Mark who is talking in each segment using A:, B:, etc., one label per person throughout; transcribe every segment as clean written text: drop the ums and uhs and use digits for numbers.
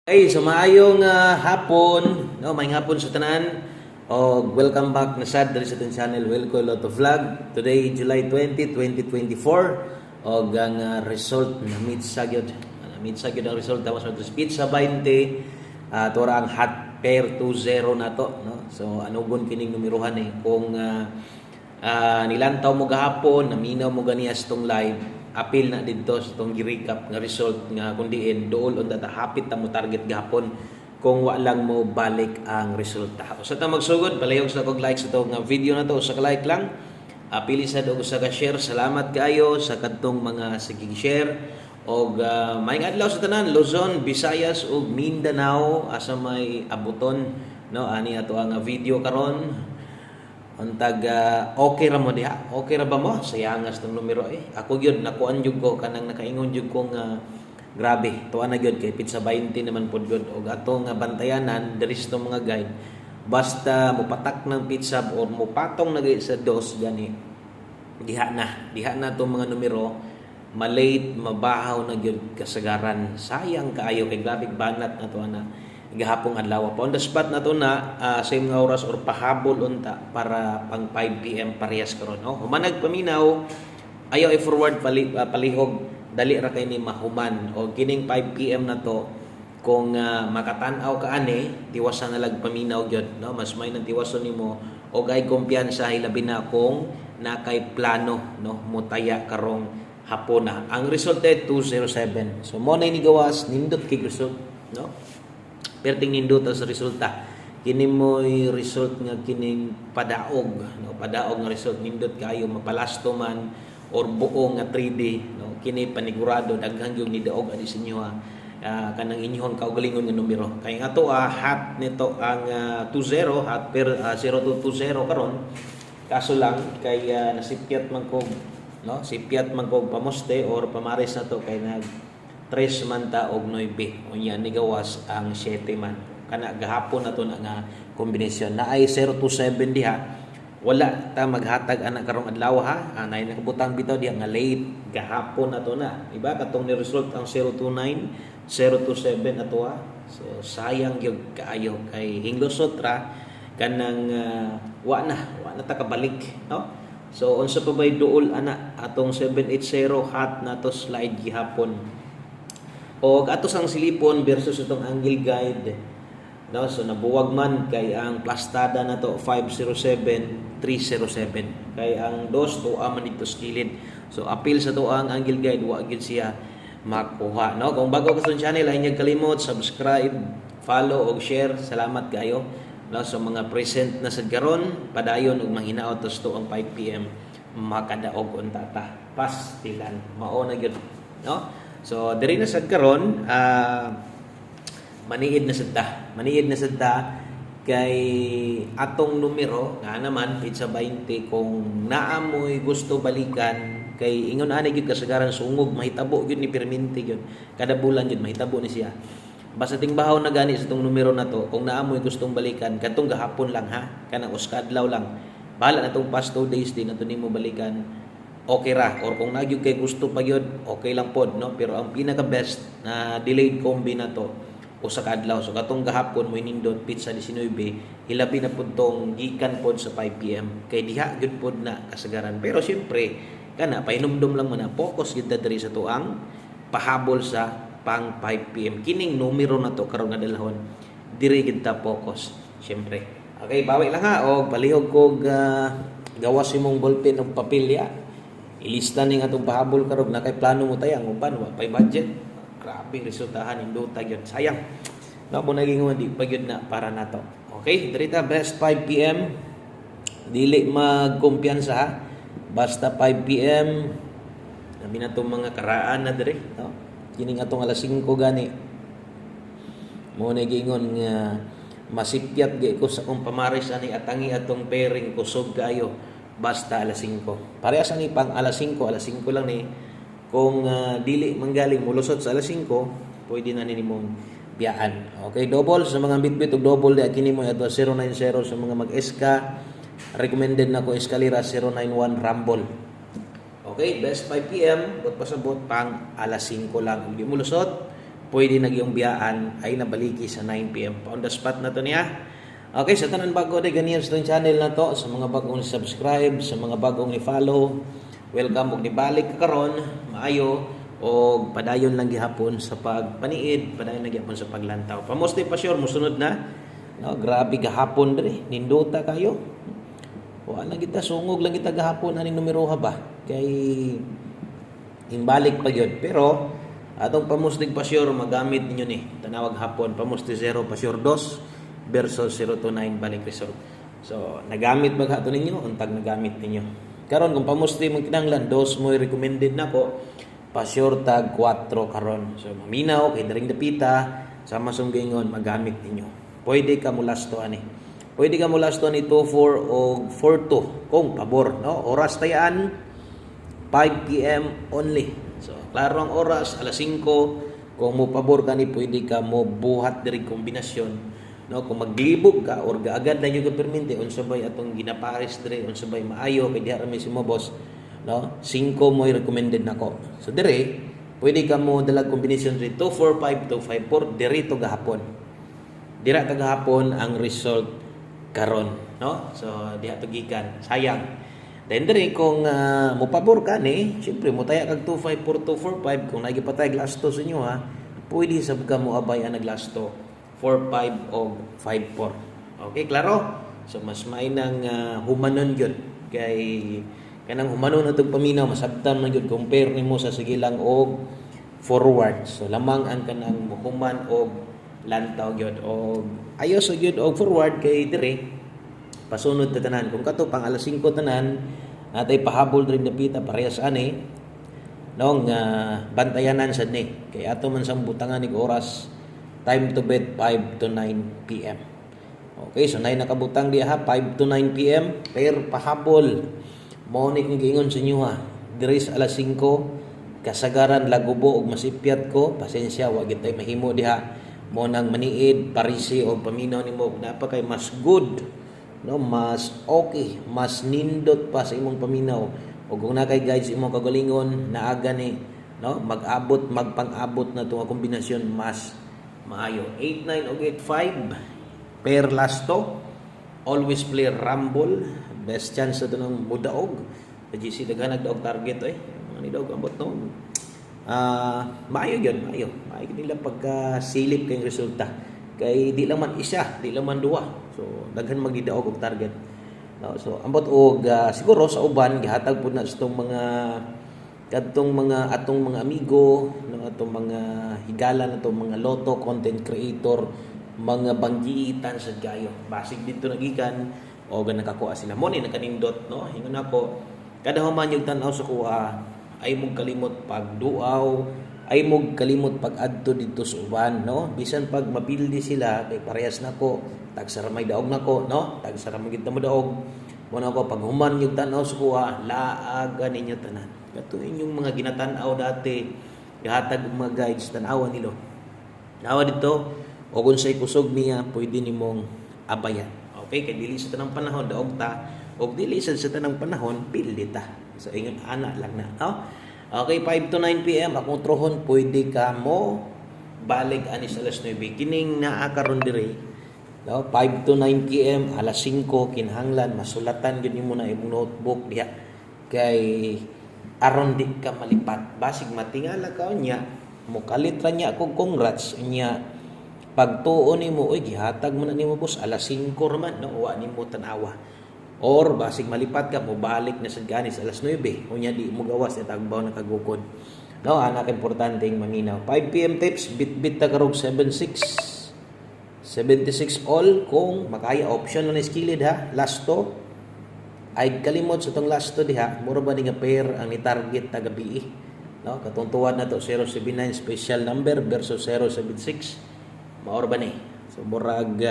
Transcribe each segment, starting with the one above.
A: Hey, so maayong hapon, no, maayong hapon sa tanan. O welcome back na sad diri sa ating channel Welcome Lotto Vlog. Today July 20, 2024. Og ang result na meet sagyod. Meet sagyod ang result daw sa pizza 20. Tora ang hot pair 2-0 na to, no. So anugon kining numerohan kung nilantaw mo gahapon, naminaw mo ganiya sa tong live. Apil na dito sa itong gi-recap nga result nga kundiin dool on data hapit ta mo target gahapon kung wa lang mo balik ang resulta. Sa ta magsugod palayog sa kog like sa itong video na to sa like lang. Pili sa og sa ka-share. Salamat kaayo sa kadtong mga sige share og maayong adlaw sa tanan Luzon, Visayas ug Mindanao asa may abuton, no, ani ato ang video karon. Untag okay ra mo diha? Okay ra ba mo? Sayangas tong numero Ako gyud nakuan jud ko kanang nakaingon jud ko nga grabe. Tuwa na gyud kay pizza 20 naman pud gyud og ato nga bantayanan diri sa mga guide. Basta mupatak ng pizza or mupatong na sa dos gani. Diha na tong mga numero. Malate, mabahaw na gyud kasagaran. Sayang kaayo kay grabe banat na tuwa na gahapong adlaw pa on the spot na to na same nga oras or pahabol unta para pang 5 PM parehas karon, no. Humanag paminaw ayaw i-forward palihog dali ra kay ni mahuman o kining 5 PM na to kung makatan-aw ka ani tiwasan na lag paminaw gyud, no. Mas may nang tiwason nimo og ay kumpiyansa hilabi na kung nakay plano, no, mutaya karong hapon na. Ang result ay 207. So mo na ni gawas nindot kay result, no. Perting nindot sa resulta. Kini mo'y result nga kining padaog, no, padaog nga result nindot kayo mapalasto man or buo nga 3D, no. Kini panigurado daghang gyud ni daog ani sa inyo kanang inyong kaugalingon nga numero. Kay nga to hot nito ang 20 hot per 0220 karon. Kaso lang kay nasipyat man ko, no, sipyat man ko pamoste or pamares na to kay nag 3 man ta og 9. Unya ni gawas ang 7 man. Kana gahapon na to na nga kombinasyon. Na ay 027 diha. Wala ta maghatag ana karong adlaw ha. Anay nakabutang bitaw diha nga late gahapon na to na. Iba katong ni result ang 029, 027 ato ha. So sayang gyud kaayo kay hinglosot ra kanang wa na ta kabalik, no. So unsa pa bay duol ana atong 780 hot na to slide gihapon. O ato sang silipon versus itong angle guide, no. So nabuwag man kay ang plastada na to 507 307 kay ang dos to man dito skilid. So appeal sa to ang angle guide wa gyud siya makuha, no. Kung bago ka sa channel ay nyag kalimot subscribe, follow og share. Salamat kayo, no. So mga present na sad karon padayon og manghinaot tos to ang 5 PM makadaog unta ta pastilan mao na gyud, no. So diri na sad karon maniid na sad ta kay atong numero nga naman pizza 20 kung naamoy gusto balikan kay ingon ani gyud kasagaran sungog mahitabo gyud ni perminti gyud kada bulan gyud mahitabo ni siya. Basta tingbahaw na gani sa tong numero na to kung naamoy gustong balikan katong gahapon lang ha kanang uskadlaw lang bahala na tong past 2 days din nato nimo balikan. Okay ra or kung nagyud kay gusto pa gyud okay lang pod, no. Pero ang pinaka best na delayed combi na to usa ka adlaw. So katong gahapon mo nindot pizza 19 hilabi na pud tong gikan pod sa 5 PM kay diha gyud pod na kasagaran. Pero siyempre kana pahinumdum lang man na focus gyud ta diri sa tuang pahabol sa pang 5 PM kining numero na to karon nga dalhon diri gyud ta focus siyempre. Okay, bawi lang ha og palihog kog gawas imong ballpen og papel ya. Ilista ning atong pahabol karog na kay plano mo tayang uban wa pay budget. Grabe resultahan indota gyud. Sayang. No mo nagingon di pa gyud na para nato. Okay, diri ta best 5 PM. Dili magkumpiyansa ha. Basta 5 PM. Labi na tong mga karaan na diri, no. Kining atong alas 5 gani. Mo nagingon nga masipyat gyud ko sa kong pamaris ani atangi atong pairing kusog kayo. Basta alas 5. Parehas ani pang alas 5 lang ni. Kung dili manggaling mulusot sa alas 5, pwede na nimo biyaan. Okay, double sa mga bitbit og double di kini mo ato 090 sa mga mag-SK. Recommended na ko eskalera 091 Rumble. Okay, best 5 PM, bot pasabot pang alas 5 lang. Hindi mulusot pwede na giyong biyaan ay nabaliki sa 9 PM. On the spot na to niya. Okay, sa tanan bago de ganyan sa itong channel na to, sa mga bagong subscribe, sa mga bagong ni-follow, welcome og nibalik ka karon, maayo o padayon lang gihapon sa pagpaniid, padayon lang gihapon sa paglantaw. Pamoste pa sure mosunod na. No, grabe gahapon dre, nindota kayo. Wala kita sungog lang kita gahapon ani numero ha ba? Kay imbalik pa gyud. Pero atong pamustig pa sure magamit ninyo ni tanawag hapon pamusti 0 pa sure 2 versus 0 to 9 balik result. So nagamit ba ato ninyo untag nagamit ninyo. Karon kung pamusti mo kinahanglan 2 mo recommended nako pa sure tag 4 karon. So maminaw kay daring dapita sama sunggingon magamit ninyo. Pwede ka mulasto ani. Pwede ka mulasto ni 2-4 o 4-2 kung pabor, no? Oras tayaan 5 PM only. So klaro ang oras alas 5 kung mo pabor ka ni pwede ka mo buhat diri kombinasyon, no? Kung maglibog ka or gaagad na yung permente unsabay atong ginapares diri unsabay maayo kay diha rami si mo boss, no? 5 mo recommended nako. So dire pwede ka mo dalag kombinasyon diri 2-4-5 2-5-4 diri to gahapon. Dira tagahapon ang result karon, no? So diha to gikan. Sayang. Then dire kung mo pabor ka ni, syempre mo taya kag 2-5-4 2-4-5 kung nagipatay lasto sa inyo ha. Pwede sab ka mo abay ang naglasto 4-5 o 5-4. Okay, klaro? So mas mainang humanon gyud kay kanang humanon atong paminaw masabtan man gyud compare nimo sa sigilang og forward. So lamang ang kanang human og lantaw gyud og ayos gyud og forward kay dire pasunod ta tanan kung kato pang alas 5 tanan natay pahabol diri dapita parehas ani nong bantayanan sad ni kay ato man sang butangan nig oras time to bed 5 to 9 PM. Okay, so nay nakabutang diha 5 to 9 PM per pahabol mao ni kung giingon sa inyo ha diri sa alas 5 kasagaran lagubo og masipyat ko pasensya wa gid tay mahimo diha mo nang maniid parisi o paminaw nimo napa kay mas good, no, mas okay, mas nindot pa sa imong paminaw o kung na kay guys imong kagalingon naaga ni, no, mag-abot magpang-abot na tunga kombinasyon mas maayo. 8-9 o 8-5 per lasto, always play rumble, best chance sa tunong mudaog sa GC daghan nagdaog target ni daog ambot no. Maayo yun, maayo nila pagka silip kayong resulta kay di lang man isa, di lang man duwa, so daghan magdidaog og target, no? So ambot og siguro sa uban gihatag pud na sa atong mga amigo, no, atong mga higalan atong mga loto content creator, mga banggitan sa gayo basig dito nagikan o nakakuha sila mo ni nakanindot, no, ingon ako kada human yung tan-aw sa kuha ay mong kalimot pagduaw, ay mong kalimot pag-adto dito sa uban, no? Bisan pag mapildi sila, kay parehas nako, tagsara may daog nako, no? Tagsara magid mo daog. Muna ko pag human yung tanaw sa kuha, laaga ninyo tanan. Kato inyong mga ginatanaw dati, ihatag mga guides tanawan nilo. Nawa dito, o kung sa'y kusog niya, pwede nimong abayan. Okay, kay dili sa tanang panahon daog ta, o dili sa tanang panahon pildi ta. So, ingon, anak lang na. No? Okay, 5 to 9 PM, akong trohon, pwede ka mo balik anis alas 9. Kining naakaron diri, no? 5 to 9 PM, alas 5, kinahanglan, masulatan yun mo na imong notebook diha. Kay, aron di ka malipat. Basig matingala ka niya, mukalitra niya ako, congrats niya. Pagtuon ni mo, gihatag mo na ni mo, boss, alas 5 raman, no? Uwa ni mo tanawa. Or basig malipat ka mo balik na sa ganis alas 9 unya di mo gawas at agbaw na kagukod, no, anak importante ang maminaw. 5 PM tips bit ta karog 76 all kung makaya option na skilled ha lasto ay kalimot sa tong lasto diha mura ba ni nga pair ang ni target ta gabi, no, katungtuan na to 079 special number versus 076 maor ba ni, so murag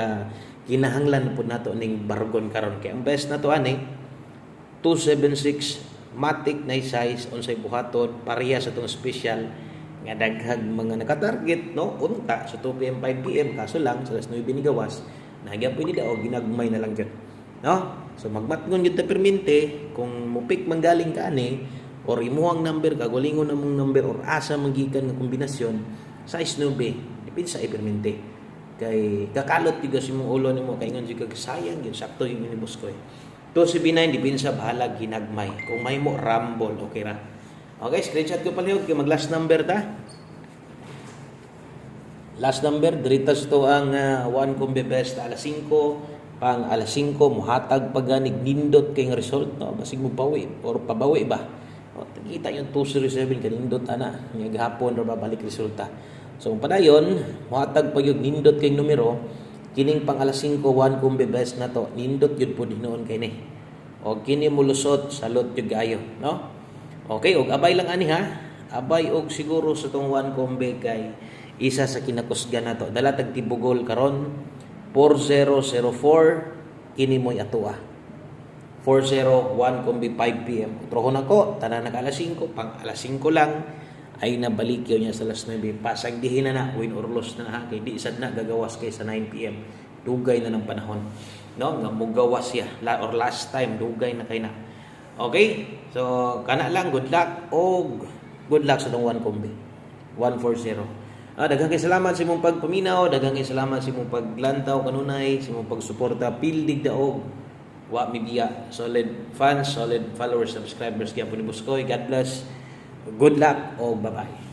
A: kinahanglan po nato ning bargon karon kay ang best nato ani 276 matic na size unsay buhaton pareha sa tong special nga daghang mga naka-target, no, unta sa 2 PM 5 PM kaso lang sa 9 ni gawas nagyapon ni daog ginagmay na lang gyud, no. So magmatngon gyud ta permente kung mupik manggaling ka ani or imuhang number kagalingon namong number or asa magikan nga kombinasyon size 9 depende sa ipermente kay kakalot gyud si mong ulo nimo kay ingon jud kag sayang gyud sakto yung minibus ko 279 depende sa bahalag hinagmay kung may mo rumble okay ra. Okay, screenshot ko palihog kay mag last number ta. Last number, diritas to ang 1 kombe best alas 5, pang alas 5, muhatag paganig nindot kay result, no? Basig mo pawi, or pabawi ba? O, kita yung 207, kanindot ana, yung gahapon, or babalik resulta. So, padayon, muhatag pag yung nindot kay numero, kining pang alas 5, 1 kombe best na to, nindot yun po dinoon kay ni. O, kini mulusot, salot yung gayo, no? Okay, og abay lang ani ha. Abay og siguro sa tong 1 kombe kay isa sa kinakusgan nato. Dala tag tibugol karon 4004 kini moy atua. 401 kombe 5 PM. Utrohon ako tanan nag alas 5 pang alas 5 lang ay nabalik yun niya sa alas 9. Pasag dihin na win or loss na ha kay di sad na gagawas kay sa 9 PM. Dugay na ng panahon. No, nga mugawas siya or last time dugay na kay na. Okay? So, kana lang, good luck o good luck sa itong 1 kombe. 140. Daghang kay salamat sa imong pagpaminaw, daghang kay salamat sa imong paglantaw kanunay, sa imong pagsuporta, pildig daog. Wa mi biya, solid fans, solid followers, subscribers kaya po ni Buskoy. God bless. Good luck o bye-bye.